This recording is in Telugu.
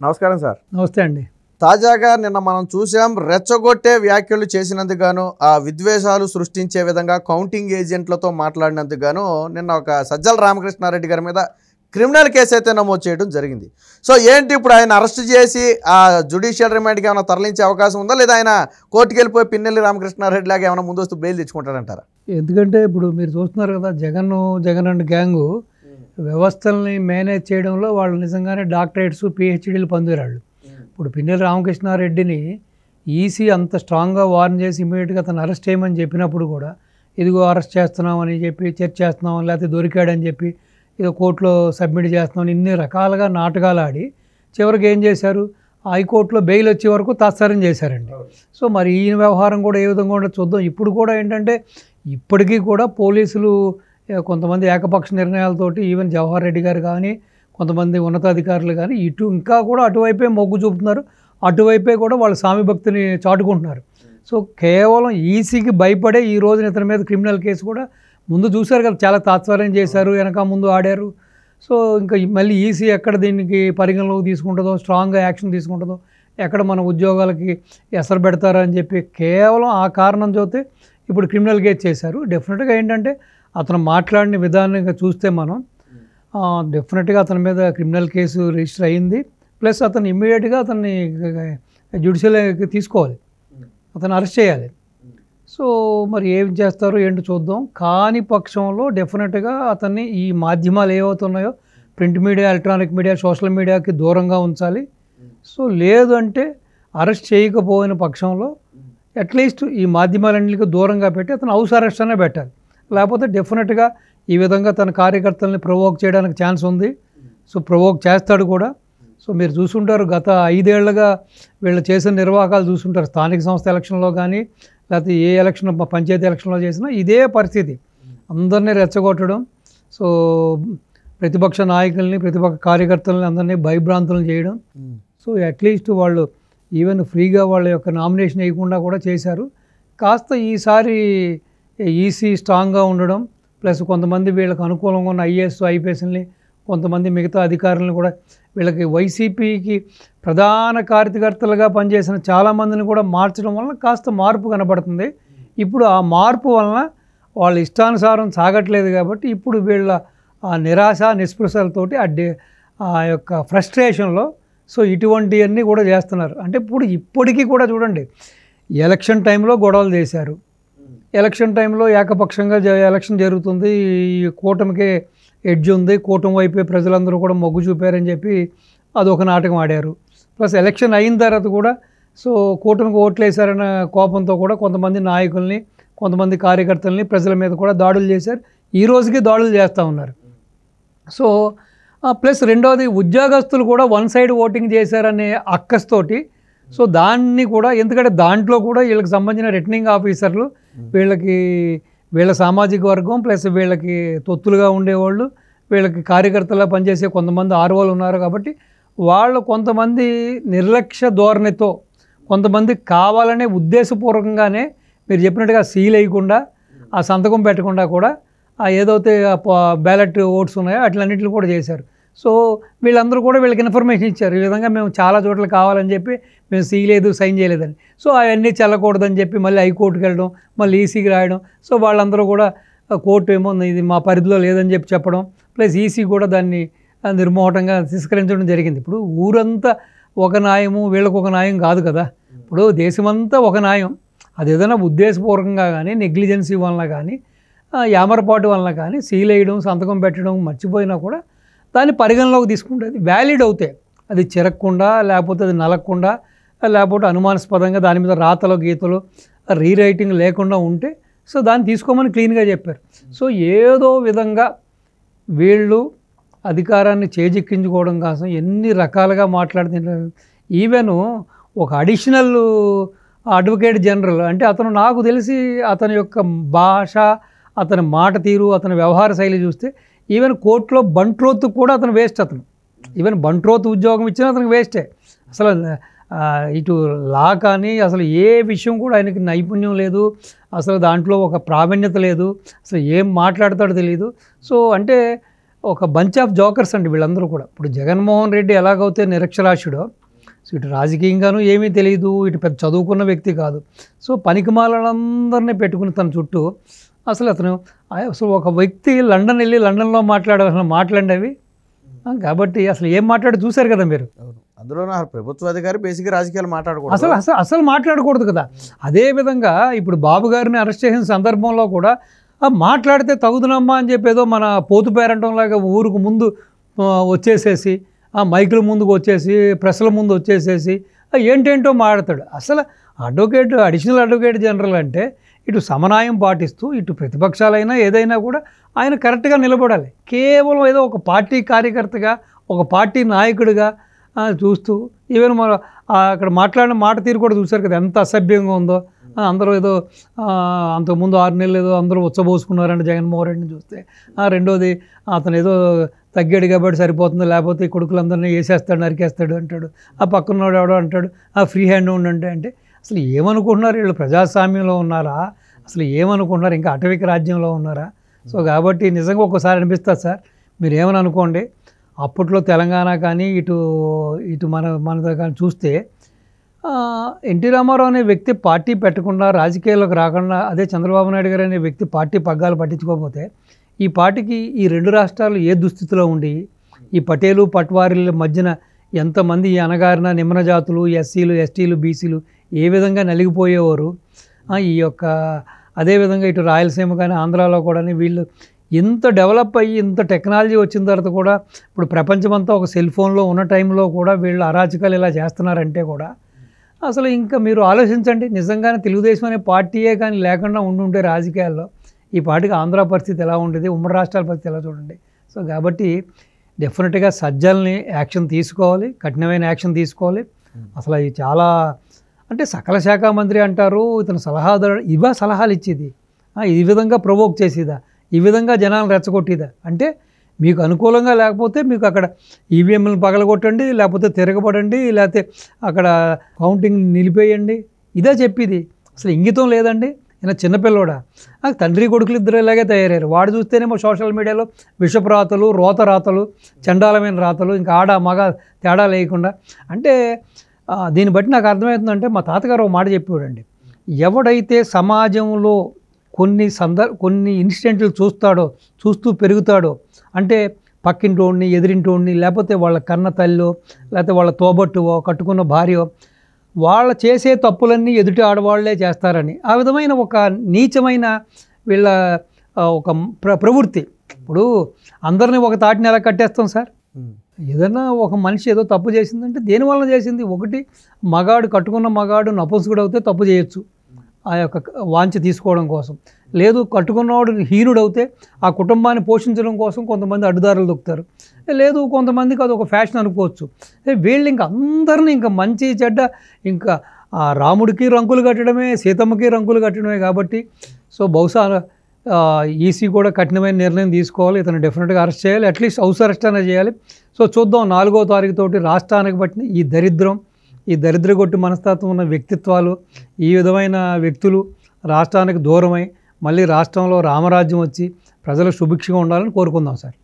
నమస్కారం సార్. నమస్తే అండి. తాజాగా నిన్న మనం చూసాం, రెచ్చగొట్టే వ్యాఖ్యలు చేసినందుకు గాను, ఆ విద్వేషాలు సృష్టించే విధంగా కౌంటింగ్ ఏజెంట్లతో మాట్లాడినందుకు గాను నిన్న ఒక సజ్జల రామకృష్ణారెడ్డి గారి మీద క్రిమినల్ కేసు అయితే నమోదు చేయడం జరిగింది. సో ఏంటి ఇప్పుడు ఆయన అరెస్ట్ చేసి ఆ జ్యుడిషియల్ రిమాండ్కి ఏమైనా తరలించే అవకాశం ఉందా, లేదా ఆయన కోర్టుకు వెళ్ళిపోయి పిన్నెల్లి రామకృష్ణారెడ్డి లాగా ఏమైనా ముందస్తు బెయిల్ తెచ్చుకుంటాడంటారా? ఎందుకంటే ఇప్పుడు మీరు చూస్తున్నారు కదా, జగన్ అండ్ గ్యాంగు వ్యవస్థల్ని మేనేజ్ చేయడంలో వాళ్ళు నిజంగానే డాక్టరేట్స్ పిహెచ్డీలు పొందేరాళ్ళు. ఇప్పుడు పిన్నెల్లి రామకృష్ణారెడ్డిని ఈసీ అంత స్ట్రాంగ్గా వార్న్ చేసి ఇమీడియట్గా అతను అరెస్ట్ చేయమని చెప్పినప్పుడు కూడా ఇదిగో అరెస్ట్ చేస్తున్నామని చెప్పి, చెక్ చేస్తున్నాం, లేకపోతే దొరికాడని చెప్పి ఏదో కోర్టులో సబ్మిట్ చేస్తున్నామని ఇన్ని రకాలుగా నాటకాలు ఆడి చివరికి ఏం చేశారు, హైకోర్టులో బెయిల్ వచ్చే వరకు తాత్సారం చేశారండి. సో మరి ఈ వ్యవహారం కూడా ఏ విధంగా ఉండదు చూద్దాం. ఇప్పుడు కూడా ఏంటంటే ఇప్పటికీ కూడా పోలీసులు కొంతమంది ఏకపక్ష నిర్ణయాలతోటి ఈవెన్ జవహర్ రెడ్డి గారు కానీ కొంతమంది ఉన్నతాధికారులు కానీ ఇంకా కూడా అటువైపే మొగ్గు చూపుతున్నారు, అటువైపే కూడా వాళ్ళ స్వామి భక్తిని చాటుకుంటున్నారు. సో కేవలం ఈసీకి భయపడే ఈ రోజున ఇతని మీద క్రిమినల్ కేసు కూడా ముందు చూశారు కదా, చాలా తాత్సారం చేశారు, వెనక ముందు ఆడారు. సో ఇంకా మళ్ళీ ఈసీ ఎక్కడ దీనికి పరిగణలోకి తీసుకుంటుందో, స్ట్రాంగ్గా యాక్షన్ తీసుకుంటుందో, ఎక్కడ మన ఉద్యోగాలకి ఎసరు పెడతారో అని చెప్పి కేవలం ఆ కారణం చూస్తే ఇప్పుడు క్రిమినల్ కేసు చేశారు. డెఫినెట్గా ఏంటంటే అతను మాట్లాడిన విధానంగా చూస్తే మనం డెఫినెట్గా అతని మీద క్రిమినల్ కేసు రిజిస్టర్ అయ్యింది. ప్లస్ అతను ఇమ్మీడియట్గా అతన్ని జ్యుడిషియల్కి తీసుకోవాలి, అతను అరెస్ట్ చేయాలి. సో మరి ఏం చేస్తారో ఏంటో చూద్దాం. కాని పక్షంలో డెఫినెట్గా అతన్ని ఈ మాధ్యమాలు ఏవవుతున్నాయో print media, electronic media, social మీడియాకి దూరంగా ఉంచాలి. సో లేదు అంటే అరెస్ట్ చేయకపోయిన పక్షంలో అట్లీస్ట్ ఈ మాధ్యమాలన్నిటికీ దూరంగా పెట్టి అతను హౌస్ అరెస్ట్ అనే పెట్టాలి. లేకపోతే డెఫినెట్గా ఈ విధంగా తన కార్యకర్తల్ని ప్రొవోక్ చేయడానికి ఛాన్స్ ఉంది. సో ప్రొవోక్ చేస్తాడు కూడా. సో మీరు చూసుంటారు, గత 5 ఏళ్లుగా వీళ్ళు చేసిన నిర్వాహకాలు చూసుంటారు. స్థానిక సంస్థ ఎలక్షన్లో కానీ లేకపోతే ఏ ఎలక్షన్, పంచాయతీ ఎలక్షన్లో చేసినా ఇదే పరిస్థితి. అందరినీ రెచ్చగొట్టడం, సో ప్రతిపక్ష నాయకుల్ని, ప్రతిపక్ష కార్యకర్తలని అందరినీ భయభ్రాంతులను చేయడం. సో అట్లీస్ట్ వాళ్ళు ఈవెన్ ఫ్రీగా వాళ్ళ యొక్క నామినేషన్ వేయకుండా కూడా చేశారు. కాస్త ఈసారి ఈసీ స్ట్రాంగ్గా ఉండడం, ప్లస్ కొంతమంది వీళ్ళకి అనుకూలంగా ఉన్న ఐఏఎస్, ఐపీఎస్ని, కొంతమంది మిగతా అధికారులను కూడా వీళ్ళకి వైసీపీకి ప్రధాన కార్యకర్తలుగా పనిచేసిన చాలామందిని కూడా మార్చడం వలన కాస్త మార్పు కనబడుతుంది. ఇప్పుడు ఆ మార్పు వలన వాళ్ళ ఇష్టానుసారం సాగట్లేదు కాబట్టి ఇప్పుడు వీళ్ళ ఆ నిరాశ నిస్పృహలతోటి ఆ యొక్క ఫ్రస్ట్రేషన్లో సో ఇటువంటివన్నీ కూడా చేస్తున్నారు. అంటే ఇప్పటికీ కూడా చూడండి, ఎలక్షన్ టైంలో గొడవలు చేశారు, ఎలక్షన్ టైంలో ఏకపక్షంగా ఎలక్షన్ జరుగుతుంది, ఈ కూటమికే ఎడ్జ్ ఉంది, కూటమి వైపే ప్రజలందరూ కూడా మొగ్గు చూపారని చెప్పి అదొక నాటకం ఆడారు. ప్లస్ ఎలక్షన్ అయిన తర్వాత కూడా సో కూటమికి ఓట్లేశారన్న కోపంతో కూడా కొంతమంది నాయకుల్ని, కొంతమంది కార్యకర్తల్ని ప్రజల మీద కూడా దాడులు చేశారు. ఈ రోజుకి దాడులు చేస్తూ ఉన్నారు. సో ప్లస్ రెండవది ఉద్యోగస్తులు కూడా వన్ సైడ్ ఓటింగ్ చేశారనే అక్కస్తోటి సో దాన్ని కూడా, ఎందుకంటే దాంట్లో కూడా వీళ్ళకి సంబంధించిన రిటర్నింగ్ ఆఫీసర్లు వీళ్ళ సామాజిక వర్గం ప్లస్ వీళ్ళకి తొత్తులుగా ఉండేవాళ్ళు, వీళ్ళకి కార్యకర్తలా పనిచేసే కొంతమంది ఆర్వోలు ఉన్నారు. కాబట్టి వాళ్ళు కొంతమంది నిర్లక్ష్య ధోరణితో, కొంతమంది కావాలనే ఉద్దేశపూర్వకంగానే మీరు చెప్పినట్టుగా సీల్ వేయకుండా, ఆ సంతకం పెట్టకుండా కూడా ఏదైతే బ్యాలెట్ ఓట్స్ ఉన్నాయో అట్లన్నింటిని కూడా చేశారు. సో వీళ్ళందరూ కూడా వీళ్ళకి ఇన్ఫర్మేషన్ ఇచ్చారు, ఈ విధంగా మేము చాలా చోట్ల కావాలని చెప్పి మేము సీలేదు, సైన్ చేయలేదని. సో అవన్నీ చెల్లకూడదని చెప్పి మళ్ళీ హైకోర్టుకి వెళ్ళడం, మళ్ళీ ఈసీకి రాయడం. సో వాళ్ళందరూ కూడా కోర్టు ఏమో ఇది మా పరిధిలో లేదని చెప్పడం, ప్లస్ ఈసీ కూడా దాన్ని నిర్మోహటంగా తిరస్కరించడం జరిగింది. ఇప్పుడు ఊరంతా ఒక న్యాయము, వీళ్ళకు ఒక న్యాయం కాదు కదా. ఇప్పుడు దేశమంతా ఒక న్యాయం, అది ఏదైనా ఉద్దేశపూర్వకంగా కానీ, నెగ్లిజెన్సీ వలన కానీ, యామరపాటు వలన కానీ సీల్ వేయడం, సంతకం పెట్టడం మర్చిపోయినా కూడా దాన్ని పరిగణలోకి తీసుకుంటుంది. వ్యాలిడ్ అవుతాయి, అది చెరగకుండా, లేకపోతే అది నలగకుండా, లేకపోతే అనుమానాస్పదంగా దాని మీద రాతలు గీతలు రీరైటింగ్ లేకుండా ఉంటే సో దాన్ని తీసుకోమని క్లీన్గా చెప్పారు. సో ఏదో విధంగా వీళ్ళు అధికారాన్ని చేజిక్కించుకోవడం కోసం ఎన్ని రకాలుగా మాట్లాడుతున్నారు. ఈవెన్ ఒక అడిషనల్ అడ్వకేట్ జనరల్ అంటే అతను, నాకు తెలిసి అతని యొక్క భాష, అతని మాట తీరు, అతని వ్యవహార శైలి చూస్తే ఈవెన్ కోర్టులో బంట్రోత్ కూడా అతను వేస్ట్. అతను ఈవెన్ బంట్రోత్ ఉద్యోగం ఇచ్చినా అతనికి వేస్టే. అసలు ఇటు లా కానీ అసలు ఏ విషయం కూడా ఆయనకి నైపుణ్యం లేదు, అసలు దాంట్లో ఒక ప్రావీణ్యత లేదు, అసలు ఏం మాట్లాడతాడో తెలియదు. సో అంటే ఒక బంచ్ ఆఫ్ జోకర్స్ అండి వీళ్ళందరూ కూడా. ఇప్పుడు జగన్మోహన్ రెడ్డి ఎలాగైతే నిరక్షరాస్యుడో, సో ఇటు రాజకీయంగానూ ఏమీ తెలియదు, ఇటు పెద్ద చదువుకున్న వ్యక్తి కాదు. సో పనికిమాలందరినీ పెట్టుకుని తన చుట్టూ అసలు అసలు ఒక వ్యక్తి లండన్ వెళ్ళి లండన్లో మాట్లాడాల్సిన మాట్లాడేవి కాబట్టి అసలు ఏం మాట్లాడి చూశారు కదా మీరు. అందులో ప్రభుత్వ అధికారి బేసిక్గా రాజకీయాలు మాట్లాడకూడదు, అసలు మాట్లాడకూడదు కదా. అదేవిధంగా ఇప్పుడు బాబు గారిని అరెస్ట్ చేసిన సందర్భంలో కూడా మాట్లాడితే తగుదునమ్మా అని చెప్పేదో మన పోతు పేరంటంలాగా ఊరుకు ముందు వచ్చేసేసి మైకుల ముందుకు వచ్చేసి ప్రెస్ల ముందు వచ్చేసేసి ఏంటేంటో మాట్లాడతాడు. అసలు అడిషనల్ అడ్వకేట్ జనరల్ అంటే ఇటు సమన్వయం పాటిస్తూ ఇటు ప్రతిపక్షాలైనా ఏదైనా కూడా ఆయన కరెక్ట్గా నిలబడాలి. కేవలం ఏదో ఒక పార్టీ కార్యకర్తగా ఒక పార్టీ నాయకుడిగా చూస్తూ ఈవెన్ మన అక్కడ మాట్లాడిన మాట తీరు కూడా చూశారు కదా ఎంత అసభ్యంగా ఉందో. అందరూ ఏదో అంతకుముందు 6 నెలలు ఏదో అందరూ ఉచ్చబోసుకున్నారంటే జగన్మోహన్ రెడ్డిని చూస్తే. రెండోది అతను ఏదో తగ్గాడు కాబట్టి సరిపోతుంది, లేకపోతే ఈ కొడుకులందరినీ వేసేస్తాడు నరికేస్తాడు అంటాడు. పక్కనోడు ఎవడో అంటాడు ఫ్రీ హ్యాండ్ ఉండంటే. అంటే అసలు ఏమనుకుంటున్నారు వీళ్ళు? ప్రజాస్వామ్యంలో ఉన్నారా? అసలు ఏమనుకుంటున్నారు? ఇంకా అటవిక రాజ్యంలో ఉన్నారా? సో కాబట్టి నిజంగా ఒక్కోసారి అనిపిస్తుంది సార్, మీరు ఏమని అనుకోండి, అప్పట్లో తెలంగాణ కానీ ఇటు మన కానీ చూస్తే ఎన్టీ రామారావు అనే వ్యక్తి పార్టీ పెట్టకుండా రాజకీయాల్లోకి రాకుండా, అదే చంద్రబాబు నాయుడు గారు అనే వ్యక్తి పార్టీ పగ్గాలు పట్టించుకోకపోతే ఈ పార్టీకి ఈ 2 రాష్ట్రాలు ఏ దుస్థితిలో ఉండి, ఈ పటేలు పట్వారీల మధ్యన ఎంతమంది ఈ అనగారిన నిమ్న జాతులు, ఎస్సీలు, ఎస్టీలు, బీసీలు ఏ విధంగా నలిగిపోయేవారు. ఈ యొక్క అదేవిధంగా ఇటు రాయలసీమ కానీ ఆంధ్రాలో కూడా వీళ్ళు ఇంత డెవలప్ అయ్యి ఇంత టెక్నాలజీ వచ్చిన తర్వాత కూడా ఇప్పుడు ప్రపంచమంతా ఒక సెల్ ఫోన్లో ఉన్న టైంలో కూడా వీళ్ళు అరాచకాలు ఇలా చేస్తున్నారంటే కూడా అసలు ఇంకా మీరు ఆలోచించండి. నిజంగానే తెలుగుదేశం అనే పార్టీయే కానీ లేకుండా ఉండుంటే రాజకీయాల్లో ఈ పార్టీకి ఆంధ్ర పరిస్థితి ఎలా ఉండేది, ఉమ్మడి రాష్ట్రాల పరిస్థితి ఎలా చూడండి. సో కాబట్టి డెఫినెట్గా సజ్జల్ని యాక్షన్ తీసుకోవాలి, కఠినమైన యాక్షన్ తీసుకోవాలి. అసలు అవి చాలా అంటే సకల శాఖ మంత్రి అంటారు, ఇతను సలహాదారు, సలహాలు ఇచ్చేది ఈ విధంగా ప్రొవోక్ చేసేదా, ఈ విధంగా జనాలను రెచ్చగొట్టేదా? అంటే మీకు అనుకూలంగా లేకపోతే మీకు అక్కడ ఈవీఎంలను పగలగొట్టండి, లేకపోతే తిరగబడండి, లేకపోతే అక్కడ కౌంటింగ్ నిలిపేయండి, ఇదే చెప్పేది. అసలు ఇంగితం లేదండి. ఈయన చిన్నపిల్లోడా? తండ్రి కొడుకులు ఇద్దరు ఇలాగే తయారయ్యారు. వాడు చూస్తేనేమో సోషల్ మీడియాలో విషపు రాతలు, రోత రాతలు, చండాలమైన రాతలు, ఇంకా ఆడ మగ తేడా లేకుండా. అంటే దీన్ని బట్టి నాకు అర్థమవుతుందంటే మా తాతగారు ఒక మాట చెప్పేవాడండి, ఎవడైతే సమాజంలో కొన్ని ఇన్సిడెంట్లు చూస్తూ పెరుగుతాడో, అంటే పక్కింటోడిని, ఎదిరింటోడిని, లేకపోతే వాళ్ళ కన్న తల్లో, లేకపోతే వాళ్ళ తోబట్టువో, కట్టుకున్న భార్యో, వాళ్ళ చేసే తప్పులన్నీ ఎదుటి ఆడవాళ్లే చేస్తారని ఆ విధమైన ఒక నీచమైన వీళ్ళ ఒక ప్రవృత్తి. ఇప్పుడు అందరినీ ఒక తాటిని ఎలా కట్టేస్తాం సార్? ఏదైనా ఒక మనిషి ఏదో తప్పు చేసిందంటే దేనివల్ల చేసింది? ఒకటి మగాడు, కట్టుకున్న మగాడు నపుంసకుడు అవుతే తప్పు చేయొచ్చు ఆ యొక్క వాంఛ తీసుకోవడం కోసం. లేదు కట్టుకున్నవాడు హీనుడవుతే ఆ కుటుంబాన్ని పోషించడం కోసం కొంతమంది అడ్డుదారులు దొక్కుతారు. లేదు కొంతమందికి అది ఒక ఫ్యాషన్ అనుకోవచ్చు. వీళ్ళు ఇంకా అందరినీ ఇంకా మంచి చెడ్డ ఇంకా రాముడికి రంకులు కట్టడమే, సీతమ్మకి రంకులు కట్టడమే. కాబట్టి సో బహుశా ఈసీ కూడా కఠినమైన నిర్ణయం తీసుకోవాలి. ఇతను డెఫినెట్గా అరెస్ట్ చేయాలి, అట్లీస్ట్ హౌస్ అరెస్ట్ అనేది చేయాలి. సో చూద్దాం 4వ తారీఖుతోటి రాష్ట్రానికి పట్టిన ఈ దరిద్రగొట్టి మనస్తత్వం ఉన్న వ్యక్తిత్వాలు, ఈ విధమైన వ్యక్తులు రాష్ట్రానికి దూరమై మళ్ళీ రాష్ట్రంలో రామరాజ్యం వచ్చి ప్రజలు సుభిక్షంగా ఉండాలని కోరుకుందాం సార్.